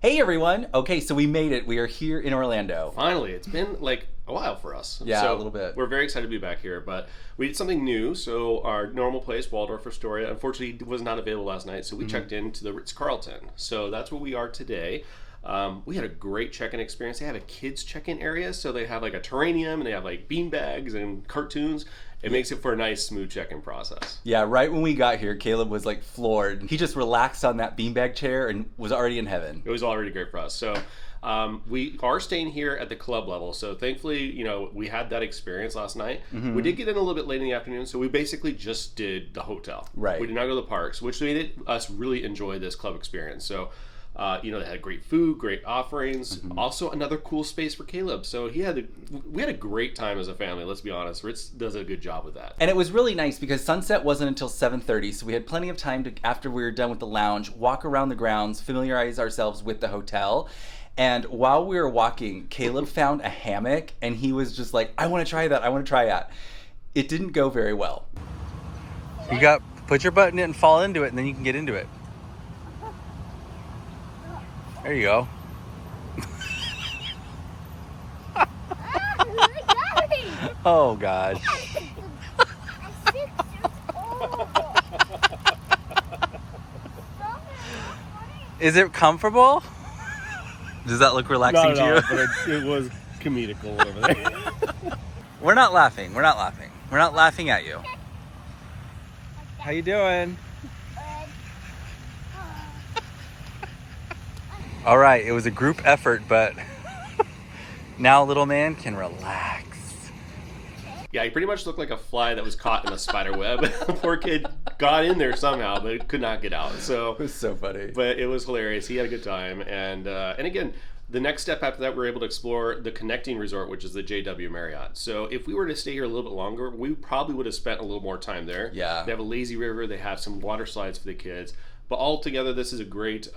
Hey everyone! Okay, so we made it. We are here in Orlando. Finally, it's been like a while for us. Yeah, so a little bit. We're very excited to be back here, but we did something new. So our normal place, Waldorf Astoria, unfortunately was not available last night, so we checked into the Ritz-Carlton. So that's where we are today. We had a great check-in experience. They have a kids check-in area, so they have like a terrarium and they have like bean bags and cartoons. It makes it for a nice, smooth check-in process. Yeah, right when we got here, Caleb was like floored. He just relaxed on that beanbag chair and was already in heaven. It was already great for us. So we are staying here at the club level. So thankfully, we had that experience last night. We did get in a little bit late in the afternoon, so we basically just did the hotel. Right. We did not go to the parks, which made us really enjoy this club experience. So they had great food, great offerings. Also, another cool space for Caleb. So we had a great time as a family. Let's be honest, Ritz does a good job with that. And it was really nice because sunset wasn't until 7:30, so we had plenty of time to, after we were done with the lounge, walk around the grounds, familiarize ourselves with the hotel. And while we were walking, Caleb found a hammock, and he was just like, "I want to try that. I want to try that." It didn't go very well. You put your butt in it and fall into it, and then you can get into it. There you go. Oh gosh. Is it comfortable? Does that look relaxing to you? But it was comedical over there. We're not laughing. We're not laughing. We're not laughing at you. How you doing? All right, it was a group effort, but now little man can relax. Yeah, he pretty much looked like a fly that was caught in a spider web. The poor kid got in there somehow, but could not get out. So It was so funny. But it was hilarious. He had a good time, and again, the next step after that, we were able to explore the connecting resort, which is the JW Marriott. So if we were to stay here a little bit longer, we probably would have spent a little more time there. Yeah. They have a lazy river. They have some water slides for the kids. But altogether, this is a great,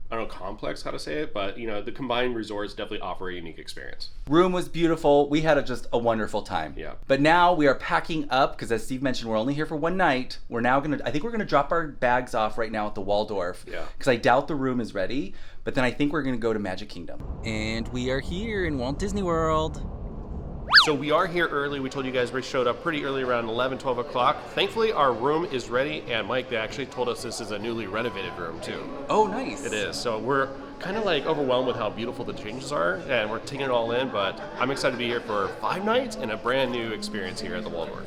I don't know, complex, how to say it, but the combined resorts definitely offer a unique experience. Room was beautiful. We had just a wonderful time. Yeah. But now we are packing up because, as Steve mentioned, we're only here for one night. I think we're gonna drop our bags off right now at the Waldorf. Yeah. Because I doubt the room is ready. But then I think we're gonna go to Magic Kingdom. And we are here in Walt Disney World. So we are here early. We told you guys we showed up pretty early, around 11, 12 o'clock. Thankfully, our room is ready. And Mike, they actually told us this is a newly renovated room too. Oh, nice. It is. So we're kind of like overwhelmed with how beautiful the changes are, and we're taking it all in. But I'm excited to be here for 5 nights and a brand new experience here at the Waldorf.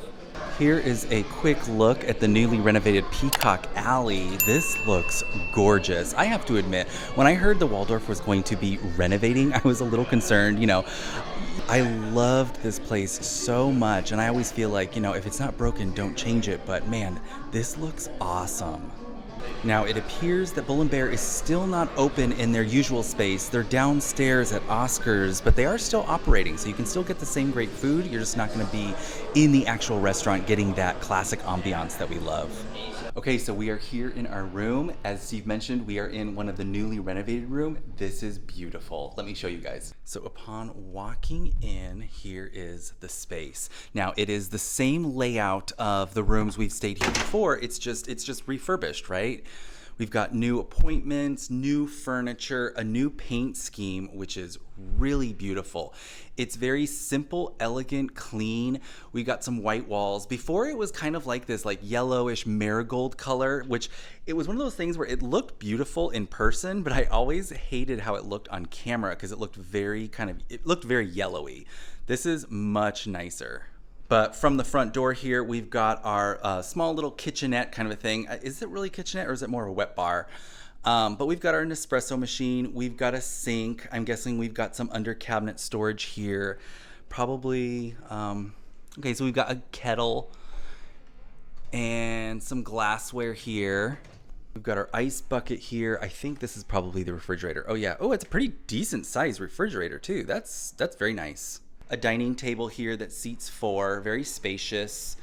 Here is a quick look at the newly renovated Peacock Alley. This looks gorgeous. I have to admit, when I heard the Waldorf was going to be renovating, I was a little concerned. I loved this place so much, and I always feel like, if it's not broken, don't change it. But man, this looks awesome. Now, it appears that Bull & Bear is still not open in their usual space. They're downstairs at Oscar's, but they are still operating, so you can still get the same great food. You're just not going to be in the actual restaurant getting that classic ambiance that we love. Okay, so we are here in our room. As Steve mentioned, we are in one of the newly renovated room. This is beautiful. Let me show you guys. So upon walking in, here is the space. Now, it is the same layout of the rooms we've stayed here before. It's just refurbished, right? We've got new appointments, new furniture, a new paint scheme, which is really beautiful. It's very simple, elegant, clean. We got some white walls. Before, it was kind of like this yellowish marigold color, which it was one of those things where it looked beautiful in person, but I always hated how it looked on camera because it looked very yellowy. This is much nicer. But from the front door here, we've got our small little kitchenette kind of a thing. Is it really kitchenette or is it more of a wet bar? But we've got our Nespresso machine. We've got a sink. I'm guessing we've got some under cabinet storage here. Probably, okay, so we've got a kettle and some glassware here. We've got our ice bucket here. I think this is probably the refrigerator. Oh yeah, oh, it's a pretty decent sized refrigerator too. That's very nice. A dining table here that seats 4, very spacious.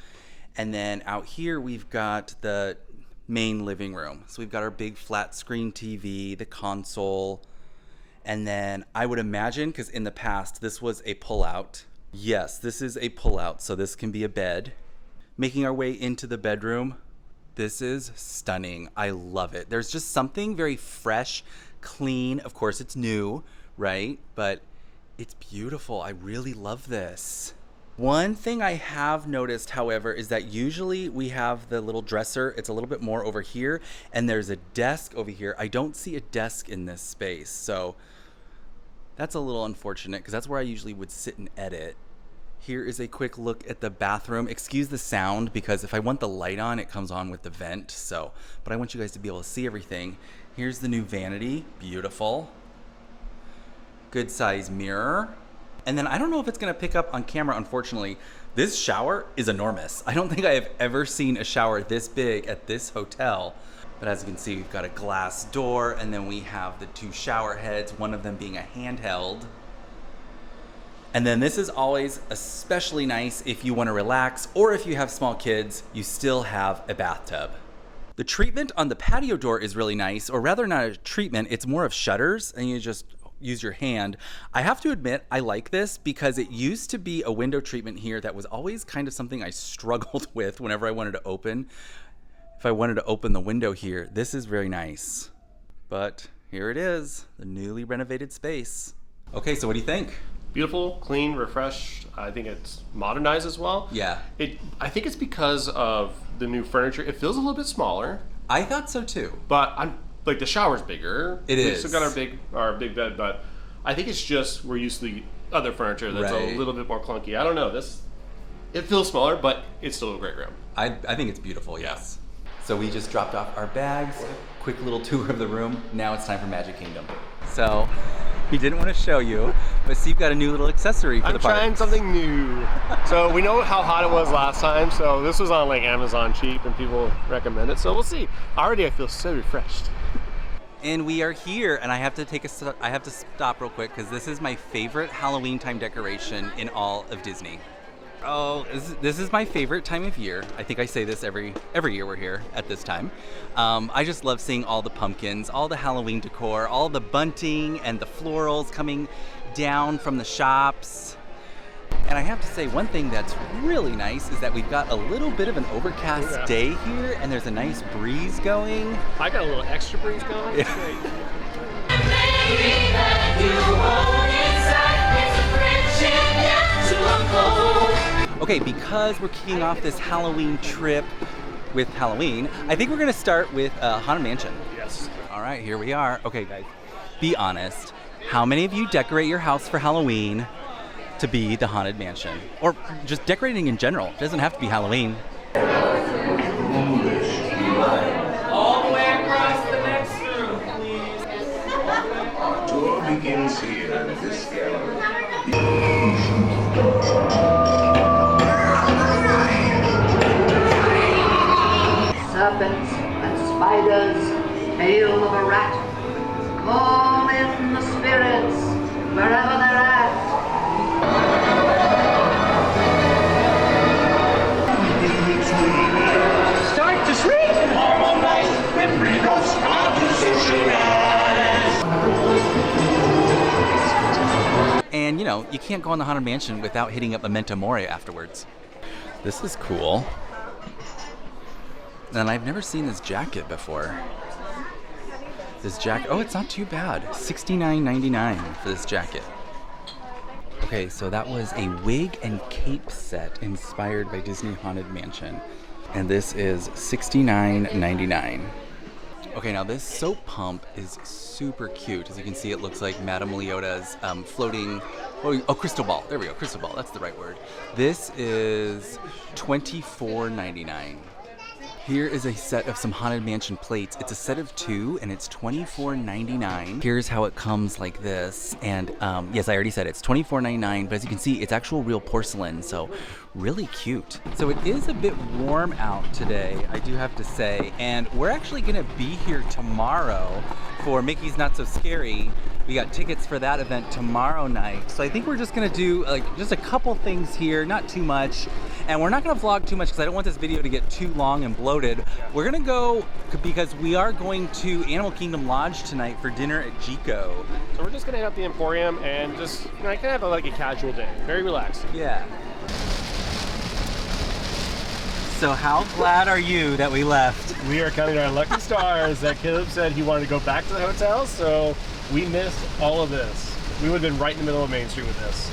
And then out here we've got the main living room. So we've got our big flat screen TV, the console, and then I would imagine, because in the past this was a pull-out. Yes, this is a pull-out, so this can be a bed. Making our way into the bedroom. This is stunning. I love it. There's just something very fresh, clean. Of course, it's new, right? But it's beautiful. I really love this. One thing I have noticed, however, is that usually we have the little dresser. It's a little bit more over here, and there's a desk over here. I don't see a desk in this space, so that's a little unfortunate because that's where I usually would sit and edit. Here is a quick look at the bathroom. Excuse the sound because if I want the light on, it comes on with the vent. So, but I want you guys to be able to see everything. Here's the new vanity. Beautiful. Good size mirror. And then I don't know if it's gonna pick up on camera, unfortunately. This shower is enormous. I don't think I have ever seen a shower this big at this hotel. But as you can see, we've got a glass door, and then we have the 2 shower heads, one of them being a handheld. And then this is always especially nice if you wanna relax, or if you have small kids, you still have a bathtub. The treatment on the patio door is really nice, or rather not a treatment, it's more of shutters, and you just use your hand. I have to admit, I like this because it used to be a window treatment here that was always kind of something I struggled with whenever I wanted to open. If I wanted to open the window here, this is very nice. But here it is, the newly renovated space. Okay, so what do you think? Beautiful, clean, refreshed. I think it's modernized as well. Yeah. I think it's because of the new furniture. It feels a little bit smaller. I thought so too. But like the shower's bigger. It is. We still got our big bed, but I think it's just we're used to the other furniture that's Right. a little bit more clunky. I don't know. It feels smaller, but it's still a great room. I think it's beautiful, yes. So we just dropped off our bags, quick little tour of the room. Now it's time for Magic Kingdom. So we didn't want to show you, but Steve got a new little accessory for the park. I'm trying something new. So we know how hot it was last time, so this was on like Amazon cheap and people recommend it. So we'll see. Already I feel so refreshed. And we are here, and I have to stop real quick because this is my favorite Halloween time decoration in all of Disney. Oh, this is my favorite time of year. I think I say this every year we're here at this time. I just love seeing all the pumpkins, all the Halloween decor, all the bunting and the florals coming down from the shops. And I have to say, one thing that's really nice is that we've got a little bit of an overcast day here, and there's a nice breeze going. I got a little extra breeze going. Okay, because we're kicking off this Halloween trip with Halloween, I think we're gonna start with Haunted Mansion. Yes. All right, here we are. Okay, guys, be honest. How many of you decorate your house for Halloween to be the Haunted Mansion? Or just decorating in general. It doesn't have to be Halloween. All the way across the next room, please. Tour begins here in this gallery. Serpents and spiders, tail of a rat, call in the spirits wherever they're at. Start to shriek! And you know, you can't go on the Haunted Mansion without hitting up Memento Mori afterwards. This is cool. And I've never seen this jacket before. This jacket, oh, it's not too bad. $69.99 for this jacket. Okay, so that was a wig and cape set inspired by Disney Haunted Mansion. And this is $69.99. Okay, now this soap pump is super cute. As you can see, it looks like Madame Leota's floating, crystal ball. There we go, crystal ball, that's the right word. This is $24.99. Here is a set of some Haunted Mansion plates. It's a set of 2 and it's $24.99. Here's how it comes like this. And yes, I already said it's $24.99, but as you can see, it's actual real porcelain, so really cute. So it is a bit warm out today, I do have to say, and we're actually gonna be here tomorrow for Mickey's Not So Scary. We got tickets for that event tomorrow night. So I think we're just gonna do like just a couple things here, not too much. And we're not gonna vlog too much because I don't want this video to get too long and bloated. We're gonna go because we are going to Animal Kingdom Lodge tonight for dinner at Jiko. So we're just gonna hit up the Emporium and just, you know, I kind of have like a casual day, very relaxed. Yeah. So how glad are you that we left? We are counting our lucky stars that Caleb said he wanted to go back to the hotel, so we missed all of this. We would have been right in the middle of Main Street with this.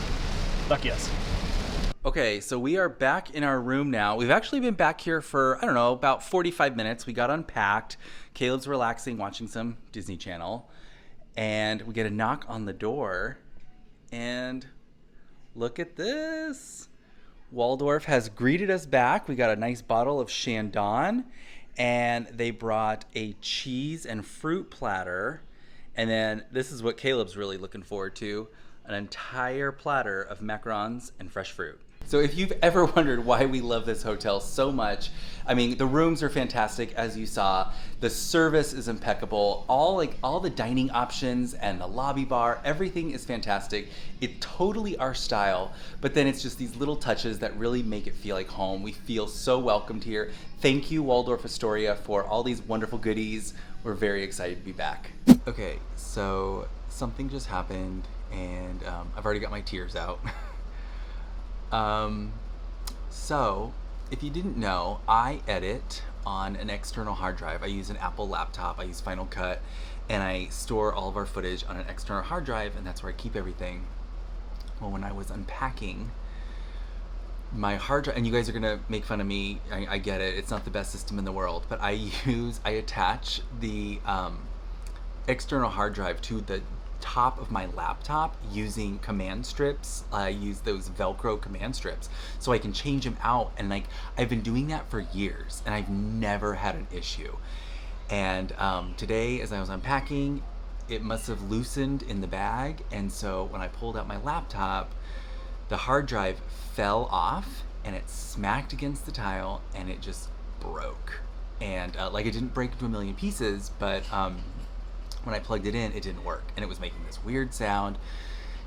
Lucky us. Okay, so we are back in our room now. We've actually been back here for, I don't know, about 45 minutes. We got unpacked. Caleb's relaxing, watching some Disney Channel. And we get a knock on the door. And look at this. Waldorf has greeted us back. We got a nice bottle of Chandon. And they brought a cheese and fruit platter. And then this is what Caleb's really looking forward to. An entire platter of macarons and fresh fruit. So if you've ever wondered why we love this hotel so much, I mean, the rooms are fantastic, as you saw. The service is impeccable. All the dining options and the lobby bar, everything is fantastic. It's totally our style, but then it's just these little touches that really make it feel like home. We feel so welcomed here. Thank you, Waldorf Astoria, for all these wonderful goodies. We're very excited to be back. Okay, so something just happened, and I've already got my tears out. So if you didn't know, I edit on an external hard drive. I use an Apple laptop, I use Final Cut, and I store all of our footage on an external hard drive, and that's where I keep everything. Well, when I was unpacking my hard drive, and you guys are gonna make fun of me, I get it, it's not the best system in the world, but I attach the external hard drive to the top of my laptop using command strips. I use those Velcro command strips so I can change them out, and I've been doing that for years and I've never had an issue. And today, as I was unpacking, it must have loosened in the bag, and so when I pulled out my laptop, the hard drive fell off and it smacked against the tile and it just broke. And it didn't break into a million pieces, but when I plugged it in, it didn't work, and it was making this weird sound.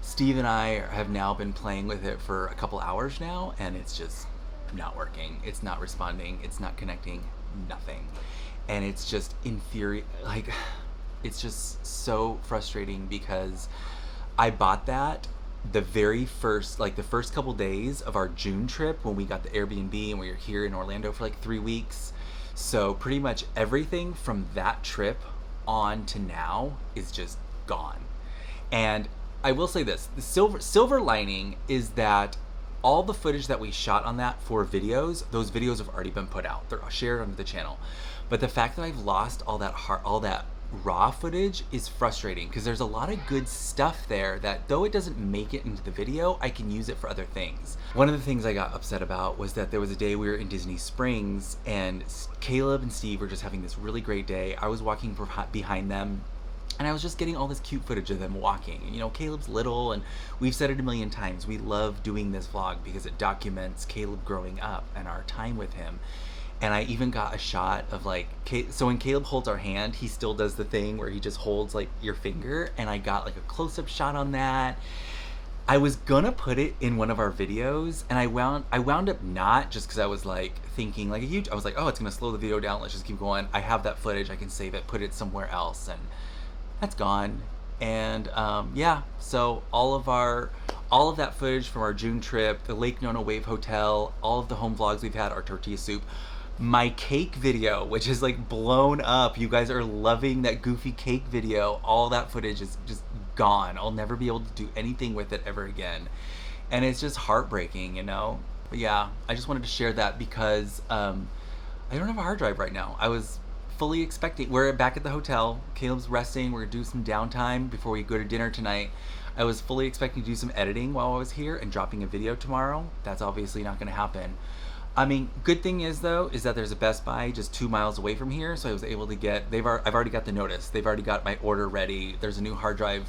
Steve and I have now been playing with it for a couple hours now, and it's just not working. It's not responding. It's not connecting. Nothing. And it's just it's just so frustrating because I bought that the very first, the first couple days of our June trip when we got the Airbnb and we were here in Orlando for 3 weeks. So pretty much everything from that trip on to now is just gone. And I will say this, the silver lining is that all the footage that we shot on that for videos, those videos have already been put out. They're shared onto the channel. But the fact that I've lost all that raw footage is frustrating, because there's a lot of good stuff there that, though it doesn't make it into the video, I can use it for other things. One of the things I got upset about was that there was a day we were in Disney Springs and Caleb and Steve were just having this really great day. I was walking behind them and I was just getting all this cute footage of them walking. You know, Caleb's little, and we've said it a million times, we love doing this vlog because it documents Caleb growing up and our time with him. And I even got a shot of so when Caleb holds our hand, he still does the thing where he just holds your finger, and I got a close-up shot on that. I was gonna put it in one of our videos, and I wound up not, just because I was thinking I was oh, it's gonna slow the video down, let's just keep going. I have that footage, I can save it, put it somewhere else, and that's gone. And yeah, so all of that footage from our June trip, the Lake Nona Wave Hotel, all of the home vlogs we've had, our tortilla soup, my cake video, which is blown up. You guys are loving that goofy cake video. All that footage is just gone. I'll never be able to do anything with it ever again. And it's just heartbreaking, you know? But yeah, I just wanted to share that because I don't have a hard drive right now. I was fully expecting, we're back at the hotel, Caleb's resting, we're gonna do some downtime before we go to dinner tonight. I was fully expecting to do some editing while I was here and dropping a video tomorrow. That's obviously not gonna happen. I mean, good thing is though, is that there's a Best Buy just 2 miles away from here, so I was able to get, I've already got the notice, they've already got my order ready, there's a new hard drive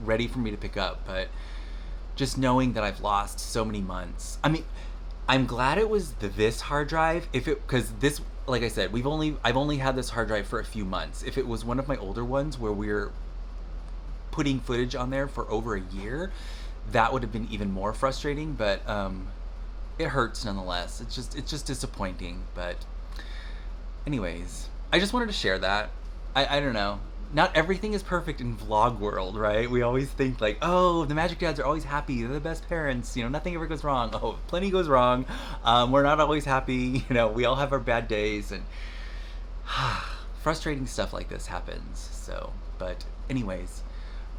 ready for me to pick up. But just knowing that I've lost so many months, I mean, I'm glad it was this hard drive, because this, like I said, I've only had this hard drive for a few months. If it was one of my older ones where we're putting footage on there for over a year, that would have been even more frustrating. But it hurts nonetheless. It's just disappointing. But anyways, I just wanted to share that. I don't know. not everything is perfect in vlog world, right? We always think like, oh, the Magic Dads are always happy. They're the best parents. You know, nothing ever goes wrong. Oh, plenty goes wrong. We're not always happy. You know, we all have our bad days, and frustrating stuff like this happens. So, but anyways,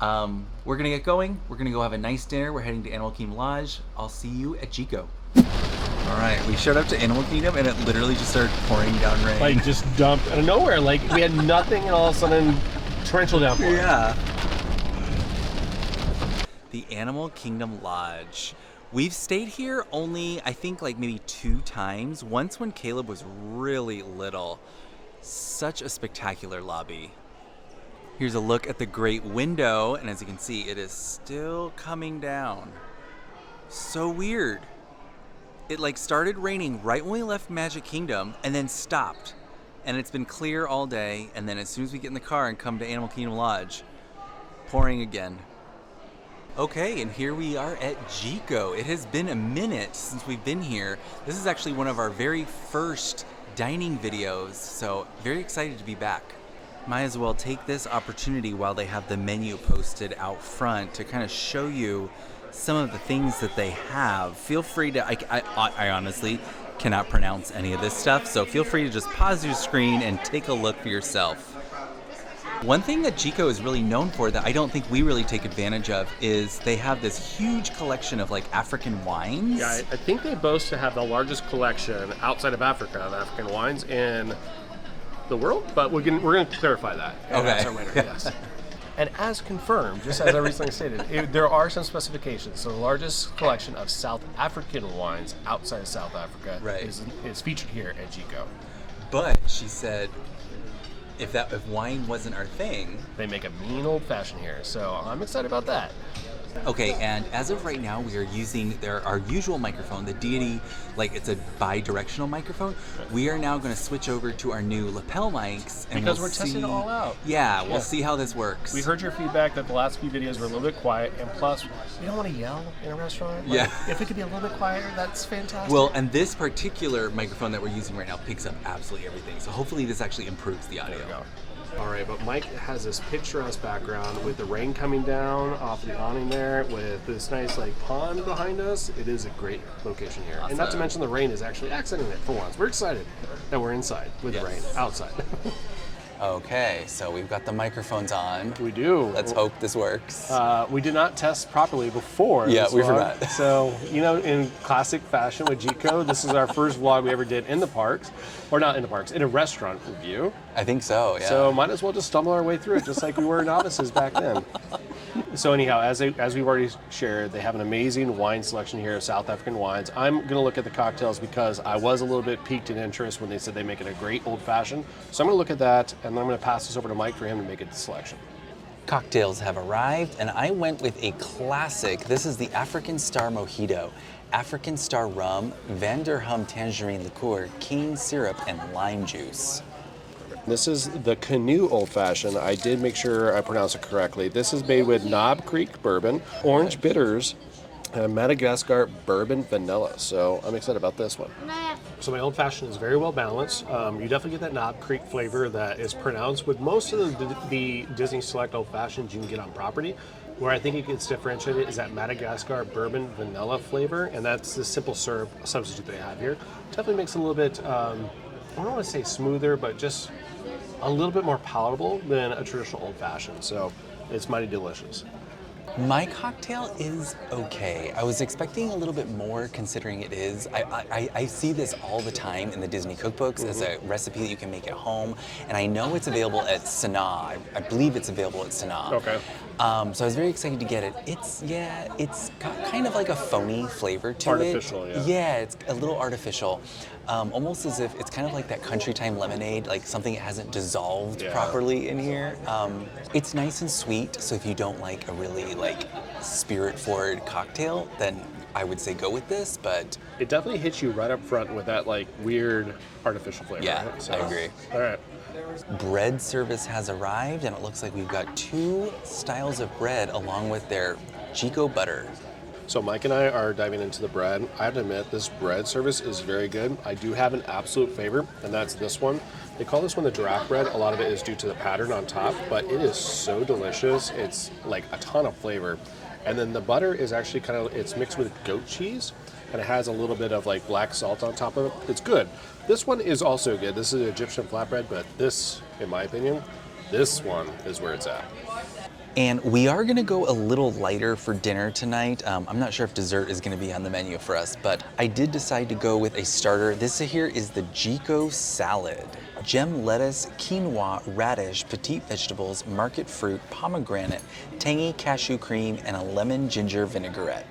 we're gonna get going. We're gonna go have a nice dinner. We're heading to Animal Kingdom Lodge. I'll see you at Jiko. All right, we showed up to Animal Kingdom and it literally just started pouring down rain. Like just dumped out of nowhere. Like we had nothing and all of a sudden torrential downpour. Yeah. The Animal Kingdom Lodge. We've stayed here only, I think, like maybe 2 times. Once when Caleb was really little. Such a spectacular lobby. Here's a look at the great window, and as you can see, it is still coming down. So weird. It like started raining right when we left Magic Kingdom and then stopped. And it's been clear all day, and then as soon as we get in the car and come to Animal Kingdom Lodge, pouring again. Okay, and here we are at Jiko. It has been a minute since we've been here. This is actually one of our very first dining videos, so very excited to be back. Might as well take this opportunity while they have the menu posted out front to kind of show you some of the things that they have. Feel free to, I honestly cannot pronounce any of this stuff, so feel free to just pause your screen and take a look for yourself. One thing that Jiko is really known for that I don't think we really take advantage of is they have this huge collection of like African wines. Yeah, I think they boast to have the largest collection outside of Africa of African wines in the world, but we're going to clarify that. Okay. Later, yes. And as confirmed, just as I recently stated, there are some specifications. So the largest collection of South African wines outside of South Africa is featured here at Jiko. But she said, if wine wasn't our thing, they make a mean old fashioned here. So I'm excited about that. Okay, and as of right now, we are using our usual microphone, the Deity, like it's a bi-directional microphone. We are now going to switch over to our new lapel mics. And because we're testing it all out. Yeah, we'll see how this works. We heard your feedback that the last few videos were a little bit quiet, and plus, we don't want to yell in a restaurant. Like, yeah. If we could be a little bit quieter, that's fantastic. Well, and this particular microphone that we're using right now picks up absolutely everything. So hopefully this actually improves the audio. There we go. All right, but Mike has this picturesque background with the rain coming down off the awning there, with this nice like pond behind us. It is a great location here. Awesome. And not to mention the rain is actually accenting it for once. We're excited that we're inside with the rain, outside. Okay, so we've got the microphones on. We do. Let's hope this works. We did not test properly before. Yeah, this we vlog. forgot. So, in classic fashion with Jiko, this is our first vlog we ever did in the parks. Or not in the parks, in a restaurant review. I think so, yeah. So might as well just stumble our way through it, just like we were novices back then. So anyhow, as we've already shared, they have an amazing wine selection here of South African wines. I'm going to look at the cocktails because I was a little bit piqued in interest when they said they make it a great old-fashioned. So I'm going to look at that, and then I'm going to pass this over to Mike for him to make a selection. Cocktails have arrived, and I went with a classic. This is the African Star Mojito. African Star rum, Van der Hum tangerine liqueur, cane syrup, and lime juice. This is the Canoe Old Fashioned. I did make sure I pronounced it correctly. This is made with Knob Creek bourbon, orange bitters, and Madagascar bourbon vanilla. So I'm excited about this one. So my Old Fashioned is very well balanced. You definitely get that Knob Creek flavor that is pronounced with most of the Disney Select Old Fashions you can get on property. Where I think it gets differentiated is that Madagascar bourbon vanilla flavor, and that's the simple syrup substitute they have here. Definitely makes it a little bit, I don't want to say smoother, but just a little bit more palatable than a traditional Old Fashioned. So it's mighty delicious. My cocktail is okay. I was expecting a little bit more considering it is. I see this all the time in the Disney cookbooks as a recipe that you can make at home. And I know it's available at Sanaa. I believe it's available at Sanaa. Okay. So I was very excited to get it. It's got kind of like a phony flavor to Artificial, it. yeah. Yeah, it's a little artificial. Almost as if it's kind of like that Country Time lemonade, like something that hasn't dissolved properly in here. It's nice and sweet, so if you don't like a really like spirit-forward cocktail, then I would say go with this, but... It definitely hits you right up front with that like weird artificial flavor. Yeah, right? So, I agree. All right. Bread service has arrived, and it looks like we've got 2 styles of bread along with their Jiko butter. So Mike and I are diving into the bread. I have to admit, this bread service is very good. I do have an absolute favorite, and that's this one. They call this one the giraffe bread. A lot of it is due to the pattern on top, but it is so delicious. It's like a ton of flavor. And then the butter is actually it's mixed with goat cheese, and it has a little bit of like black salt on top of it. It's good. This one is also good. This is an Egyptian flatbread, but this, in my opinion, this one is where it's at. And we are gonna go a little lighter for dinner tonight. I'm not sure if dessert is gonna be on the menu for us, but I did decide to go with a starter. This here is the Jiko salad. Gem lettuce, quinoa, radish, petite vegetables, market fruit, pomegranate, tangy cashew cream, and a lemon ginger vinaigrette.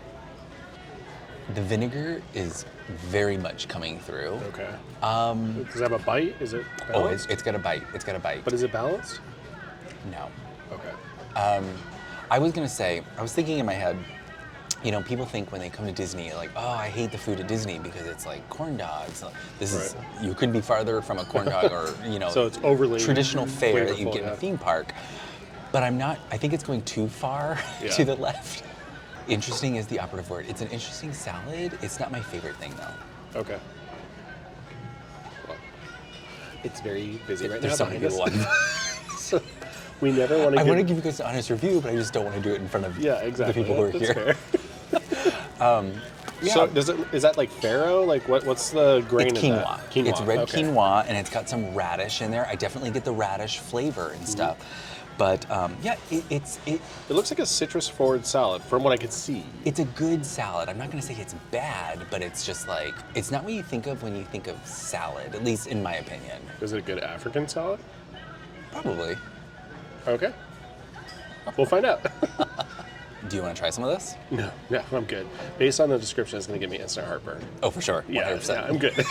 The vinegar is very much coming through. Okay. Does it have a bite? Is it balanced? Oh, it's got a bite. It's got a bite. But is it balanced? No. Okay. I was gonna say, I was thinking in my head, you know, people think when they come to Disney, like, oh, I hate the food at Disney because it's like corn dogs. This is, you couldn't be farther from a corn dog or, you know, so it's overly traditional fare that you flavorful, get in a theme park. But I think it's going too far to the left. Interesting is the operative word. It's an interesting salad. It's not my favorite thing though. Okay. Well, it's very busy right There's now. so many people watching. So we never want to. I want to give you guys an honest review, but I just don't want to do it in front of the people who are here. So is that like farro? Like what's the grain It's of quinoa. that? Quinoa. It's red okay. quinoa, and it's got some radish in there. I definitely get the radish flavor and stuff. But yeah, It looks like a citrus-forward salad, from what I could see. it's a good salad. I'm not gonna say it's bad, but it's just like, it's not what you think of when you think of salad, at least in my opinion. Is it a good African salad? Probably. Okay. We'll find out. Do you want to try some of this? No, I'm good. Based on the description, it's going to give me instant heartburn. Oh, for sure. 100%. Yeah, I'm good.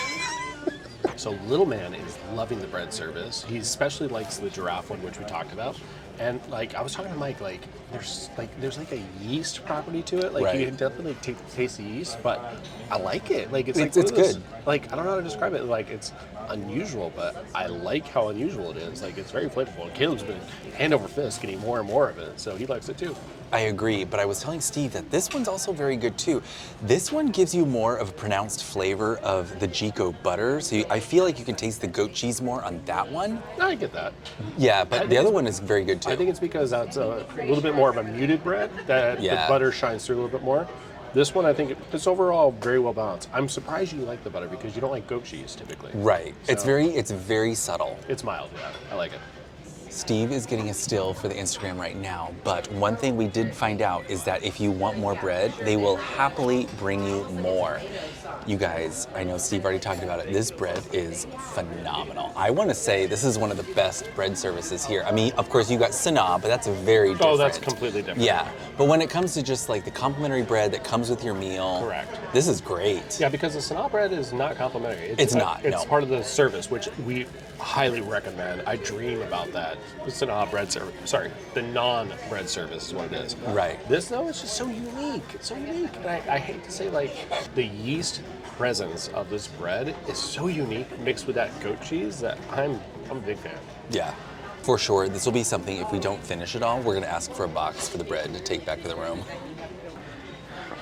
So little man is loving the bread service. He especially likes the giraffe one, which we talked about. And like I was talking to Mike, like there's like a yeast property to it. Like you can definitely taste the yeast, but I like it. Like it's good. Like I don't know how to describe it. Like it's unusual, but I like how unusual it is. Like it's very flavorful. And Caleb's been hand over fist getting more and more of it, so he likes it too. I agree, but I was telling Steve that this one's also very good too. This one gives you more of a pronounced flavor of the Jiko butter, so I feel like you can taste the goat cheese more on that one. I get that. Yeah, but the other one is very good too. I think it's because that's a little bit more of a muted bread, that the butter shines through a little bit more. This one, I think it's overall very well balanced. I'm surprised you like the butter because you don't like goat cheese typically. Right. So, it's very subtle. It's mild, yeah. I like it. Steve is getting a still for the Instagram right now, but one thing we did find out is that if you want more bread, they will happily bring you more. You guys, I know Steve already talked about it. This bread is phenomenal. I want to say this is one of the best bread services here. I mean, of course, you got Sanaa, but that's a very different. Oh, that's completely different. Yeah, but when it comes to just like the complimentary bread that comes with your meal, correct. This is great. Yeah, because the Sanaa bread is not complimentary. It's not. It's part of the service, which we highly recommend. I dream about that. The Sanaa bread service. Sorry, the non-bread service is what it is. Right. This though is just so unique. It's so unique. And I hate to say like the yeast presence of this bread is so unique mixed with that goat cheese that I'm a big fan. Yeah. For sure, this will be something, if we don't finish it all, we're gonna ask for a box for the bread to take back to the room.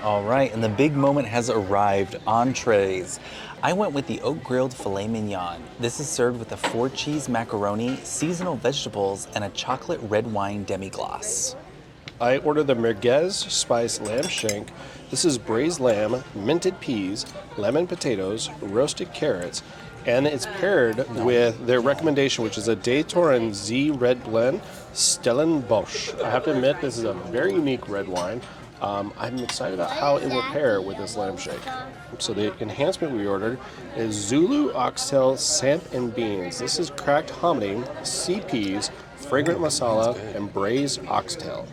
All right, and the big moment has arrived, entrees. I went with the oak grilled filet mignon. This is served with a 4-cheese macaroni, seasonal vegetables, and a chocolate red wine demi-glace. I ordered the merguez spice lamb shank. This is braised lamb, minted peas, lemon potatoes, roasted carrots, and it's paired with their recommendation, which is a Daytoran Z red blend, Stellenbosch. I have to admit, this is a very unique red wine. I'm excited about how it will pair with this lamb shake. So the enhancement we ordered is Zulu oxtail, samp, and beans. This is cracked hominy, sea peas, fragrant masala, and braised oxtail.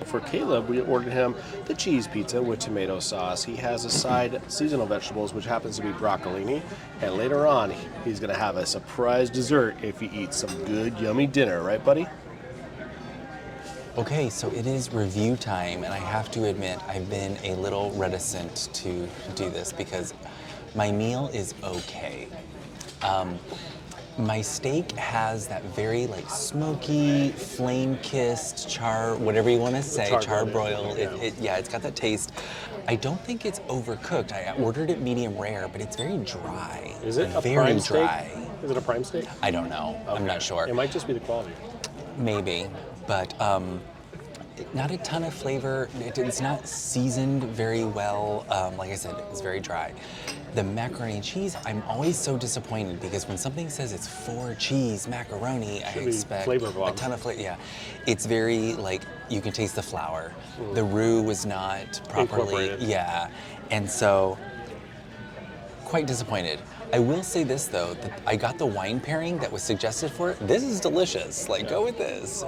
For Caleb, we ordered him the cheese pizza with tomato sauce. He has a side seasonal vegetables, which happens to be broccolini. And later on, he's going to have a surprise dessert if he eats some good, yummy dinner. Right, buddy? Okay, so it is review time, and I have to admit, I've been a little reticent to do this because my meal is okay. My steak has that very like smoky, flame-kissed char, whatever you want to say, charbroiled. It's got that taste. I don't think it's overcooked. I ordered it medium rare, but it's very dry. Is it very a prime dry? steak? Is it a prime steak? I don't know. Okay. I'm not sure. It might just be the quality. Maybe, but not a ton of flavor. It's not seasoned very well. Like I said, it's very dry. The macaroni and cheese, I'm always so disappointed because when something says it's 4 cheese macaroni, I expect a ton of flavor. Yeah, it's very like you can taste the flour. The roux was not properly. Yeah, and so quite disappointed. I will say this though, that I got the wine pairing that was suggested for it. This is delicious. Like, go with this.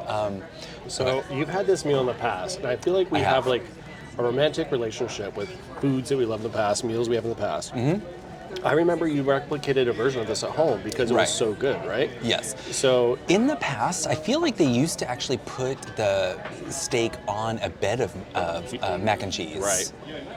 So you've had this meal in the past, and I feel like we have like a romantic relationship with foods that we love in the past, meals we have in the past. I remember you replicated a version of this at home because it was so good, right? Yes. So in the past, I feel like they used to actually put the steak on a bed of mac and cheese. Right.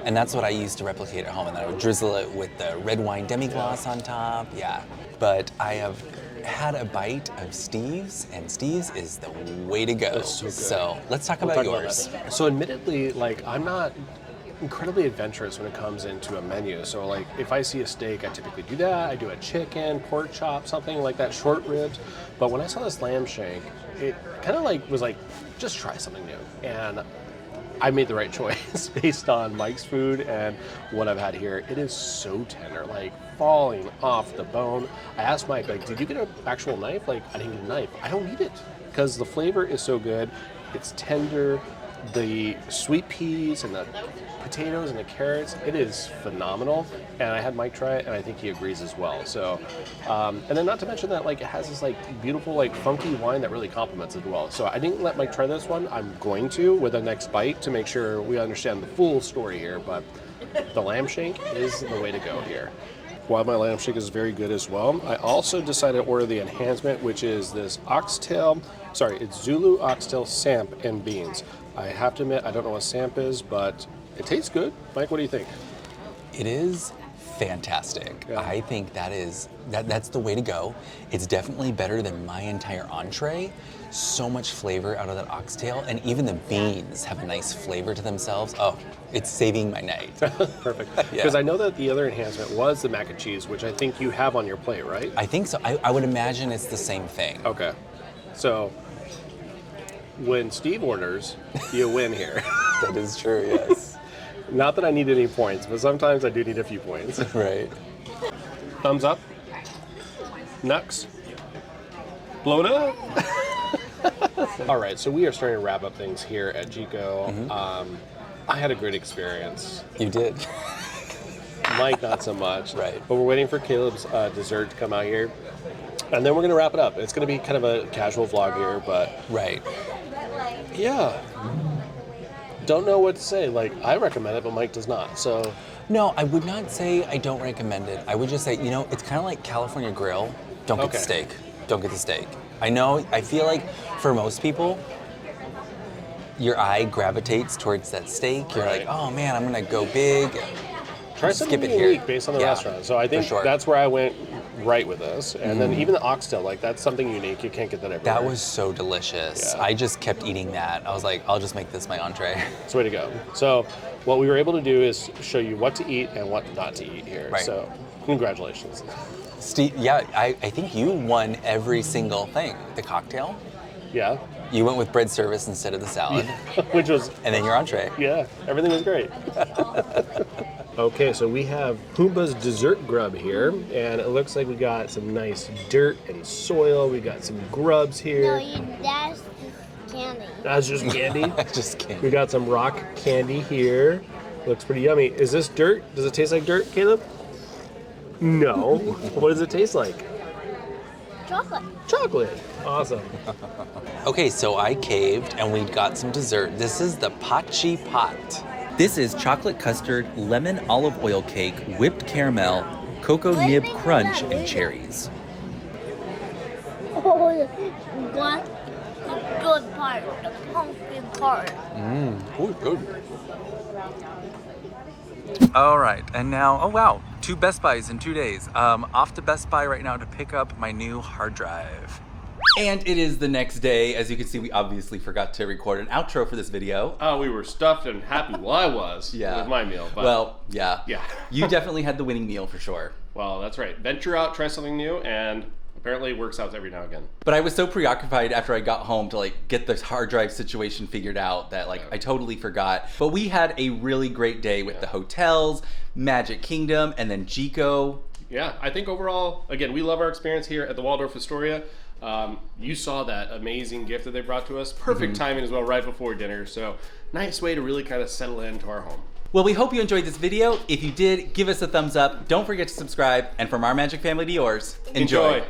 And that's what I used to replicate at home. And then I would drizzle it with the red wine demi-glace on top. Yeah. But I have had a bite of Steve's, and Steve's is the way to go. That's so good. So let's talk about yours. So admittedly, like I'm not incredibly adventurous when it comes into a menu. So like if I see a steak, I typically do that. I do a chicken, pork chop, something like that, short ribs. But when I saw this lamb shank, it kind of like was like, just try something new. And I made the right choice based on Mike's food and what I've had here. It is so tender, like falling off the bone. I asked Mike, like, did you get an actual knife? Like, I didn't get a knife. I don't need it because the flavor is so good. It's tender. The sweet peas and the potatoes and the carrots, it is phenomenal. And I had Mike try it, and I think he agrees as well. So, and then not to mention that like it has this like beautiful like funky wine that really complements it well. So I didn't let Mike try this one. I'm going to with the next bite to make sure we understand the full story here. But the lamb shank is the way to go here. While my lamb shank is very good as well, I also decided to order the enhancement, which is this it's Zulu oxtail samp and beans. I have to admit, I don't know what samp is, but it tastes good. Mike, what do you think? It is fantastic. Yeah. I think that's the way to go. It's definitely better than my entire entree. So much flavor out of that oxtail, and even the beans have a nice flavor to themselves. Oh, it's saving my night. Perfect. Because I know that the other enhancement was the mac and cheese, which I think you have on your plate, right? I think so. I would imagine it's the same thing. Okay. So when Steve orders, you win here. That is true, yes. Not that I need any points, but sometimes I do need a few points. Right. Thumbs up. Nux. Blown up. All right, so we are starting to wrap up things here at Jiko. I had a great experience. You did. Mike, not so much. Right. But we're waiting for Caleb's dessert to come out here. And then we're going to wrap it up. It's going to be kind of a casual vlog here, but... Right. Yeah. Don't know what to say. Like, I recommend it, but Mike does not, so... No, I would not say I don't recommend it. I would just say, it's kind of like California Grill. Don't get the steak. Don't get the steak. I feel like for most people, your eye gravitates towards that steak. You're like, oh man, I'm gonna go big. Try something unique based on the restaurant. So I think that's where I went right with this. And then even the oxtail, like that's something unique. You can't get that everywhere. That was so delicious. Yeah. I just kept eating that. I was like, I'll just make this my entree. That's the way to go. So what we were able to do is show you what to eat and what not to eat here. Right. So congratulations. Steve, yeah, I think you won every single thing. The cocktail. Yeah. You went with bread service instead of the salad. Which was... And then your entree. Yeah, everything was great. Okay, so we have Pumbaa's dessert grub here, and it looks like we got some nice dirt and soil. We got some grubs here. No, that's just candy. That's just candy? Just candy. We got some rock candy here. Looks pretty yummy. Is this dirt? Does it taste like dirt, Caleb? No. What does it taste like? Chocolate. Chocolate. Awesome. Okay, so I caved and we got some dessert. This is the Pachi Pot. This is chocolate custard, lemon olive oil cake, whipped caramel, cocoa nib crunch, and cherries. Oh, what's the good part? The pumpkin part. Good. All right, and now, oh wow, 2 Best Buys in 2 days. Off to Best Buy right now to pick up my new hard drive. And it is the next day. As you can see, we obviously forgot to record an outro for this video. Oh, we were stuffed and happy. Well, I was Yeah. with my meal. But Well, yeah. Yeah. You definitely had the winning meal for sure. well, that's right. Venture out, try something new, and apparently it works out every now and again. But I was so preoccupied after I got home to like get the hard drive situation figured out that like I totally forgot. But we had a really great day with the hotels, Magic Kingdom, and then Jiko. Yeah, I think overall, again, we love our experience here at the Waldorf Astoria. You saw that amazing gift that they brought to us. Perfect timing as well, right before dinner. So nice way to really kind of settle into our home. Well, we hope you enjoyed this video. If you did, give us a thumbs up. Don't forget to subscribe. And from our Magic family to yours, enjoy.